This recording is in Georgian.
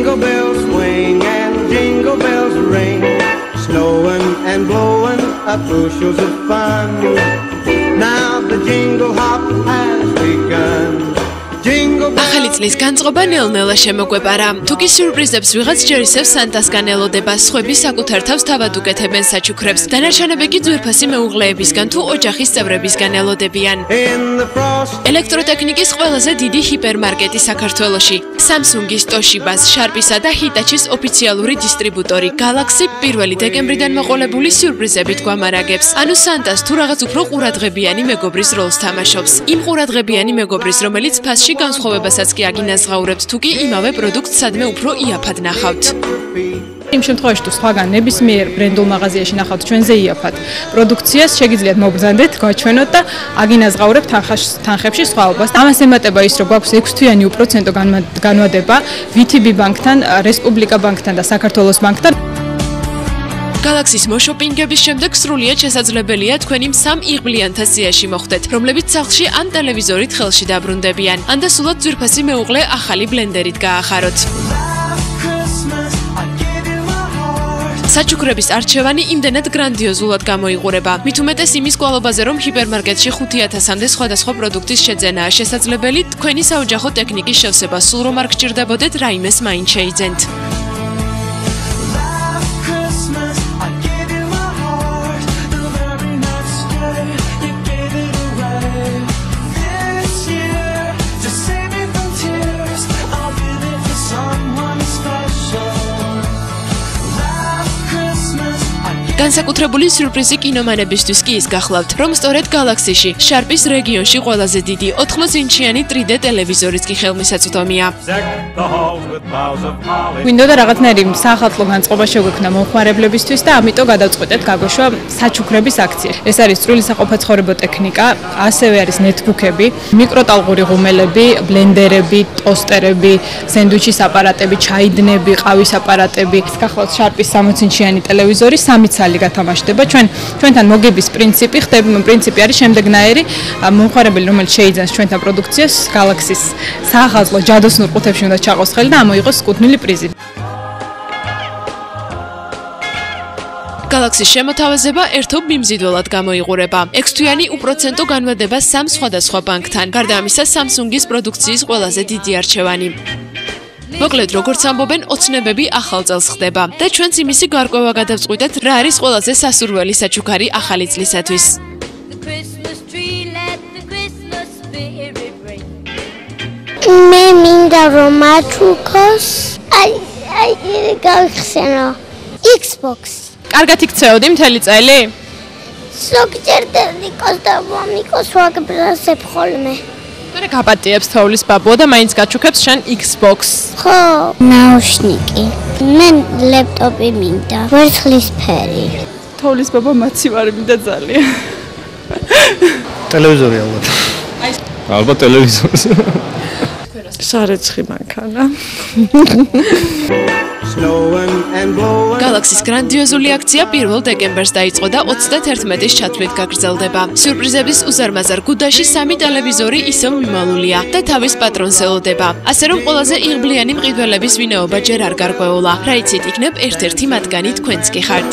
Jingle bells swing and jingle bells ring, snowing and blowing up bushels of fun. Now the jingle hop has begun. ახალი წლის განწყობა ნელ-ნელა შემოგვეპარა. თუკი სიურპრიზებს ვიღაც ჯერისებს სანტასგან ელოდება, სხვები საკუთარ თავს თავად უკეთებენ საჩუქრებს. დანარჩენები კი ძვირფასი მეუღლეებისგან თუ ოჯახის წევრებისგან ელოდებიან. ელექტროტექნიკის ყველაზე დიდი ჰიპერმარკეტი საქართველოში. Samsung-ის, Toshiba-ს, Sharp-ისა და Hitachi-ს ოფიციალური დისტრიბუტორი Galaxy 1 დეკემბრიდან მოყოლებული სიურპრიზებით გვამარაგებს. ანუ სანტას თუ რაღაც უფრო ყურადღებიანი მეგობრის როლს თამაშობს. იმ ყურადღებიანი მეგობრის, რომელიც ფასში განსხვავებასაც კი აგინაზღაურებთ, თუ კი იმავე პროდუქტს სადმე უფრო იაფად ნახავთ. იმ შემთხვევაში თუ სხვაგან ნებისმიერ ბრენდულ მაღაზიაში ნახავთ ჩვენზე იაფად პროდუქციას, შეგიძლიათ მობრძანდეთ, გაჩვენოთ და აგინაზღაურებთ თანხებში სხვაობას. ამას ემატება ის, რომ გვაქვს 6-თვიანი უპროცენტო განვადება VTB ბანკთან, რესპუბლიკა ბანკთან და საქართველოს ბანკთან. Galaxy-ს მოშოპინგების შემდეგ სრულიად შესაძლებელია თქვენი სამ იღბლიანთა სიაში მოხვდეთ, რომლებიც სახლში ან ტელევიზორით ხელში დაბრუნდებიან. ან და სულაც ძვირფასი მეუღლე ახალი ბლენდერით გაახაროთ. საჩუქრების არჩევანი იმდენად გრანდიოზულად გამოიყურება. მით უმეტეს იმის გვალობაზე, რომ ჰიპერმარკეტში 5000-მდე სხვადასხვა პროდუქტის შეძენაა შესაძლებელი, თქვენი საოჯახო ტექნიკის შევსება სულ რომ არ გჭირდებოდეთ, რაიმეს მაინც შეიძენთ. განსაკუთრებული სიურპრიზი კინომანებისთვის კი ის გახლავთ, რომ სწორედ Galaxy-ში, Sharp-ის რეგიონში ყველაზე დიდი 80 ინჩიანი 3D ტელევიზორიც კი ხელმისაწვდომია. გვინდოდა რაღაცნაირი საახალწლო განწყობა შეგვექმნა მომხმარებლებისთვის და ამიტომ გადავწყვეტეთ გაგვეშვა საჩუქრების აქცია. ეს არის წვრილი საყოფაცხოვრებო ტექნიკა, ასევე არის ნეტბუქები, მიკროტალღური ღუმელები, ბლენდერები, ტოსტერები, სენდვიჩის აპარატები, ჩაიდნები, ყავის აპარატები. გახლავთ Sharp-ის 60 ინჩიანი ტელევიზორი, 3 წელი გათამაშდება. ჩვენთან მოგების პრინციპი არის შემდეგნაირი. მომხმარებელი, რომელიც შეიძენს ჩვენთან პროდუქციას, Galaxy-ს საახალწლო ჯადოსნურ ყუთებში უნდა ჩაყოს ხელი და ამოიღოს კუთვნილი პრიზი. Galaxy-ს შემოთავაზება ერთობ მიმზიდველად გამოიყურება. 6-თვიანი უპროცენტო განვადება სამ სხვადასხვა ბანკთან. გარდა ამისა, Samsung-ის პროდუქციის ყველაზე დიდი არჩევანი. მოკლედ, როგორც ამბობენ, ოცნებები ახალ წელს ხდება და ჩვენც იმისი გარკვევა გადავწყვიტეთ, რა არის ყველაზე სასურველი საჩუქარი ახალი წლისათვის. მე მინდა რომ მაჩუქოს. აი, გავიხსენო. Xbox. კარგად იქცეოდი მთელი წელი? ზოგჯერ დედიკოს და მამიკოს ვაგბრაზებ ხოლმე. მე გაპატიებს თოვლის ბაბუა და მაინც გაჩუქებს შენ Xbox. ხო, ნაუშნიკი. მე ლეპტოპი მინდა, ვერცხლისფერი. თოვლის ბაბა მაცივარი მინდა ძალიან. ტელევიზორი ალბათ. ალბათ ტელევიზორს. სარეცხი მანქანა. Galaxy-ს გრანდიოზული აქცია 1 დეკემბერს დაიწყო და 31-ის ჩათვლით გაგრძელდება. სიურპრიზების უზარმაზარ გუდაში 3 ტელევიზორი ისევ მიმალულია და თავის პატრონს ელოდება. ასე რომ ყველაზე იღბლიანი მყიდველების ვინაობა ჯერ არ გარკვეულა. რა იცით, იქნებ ერთ-ერთი მათგანი თქვენც კი ხართ.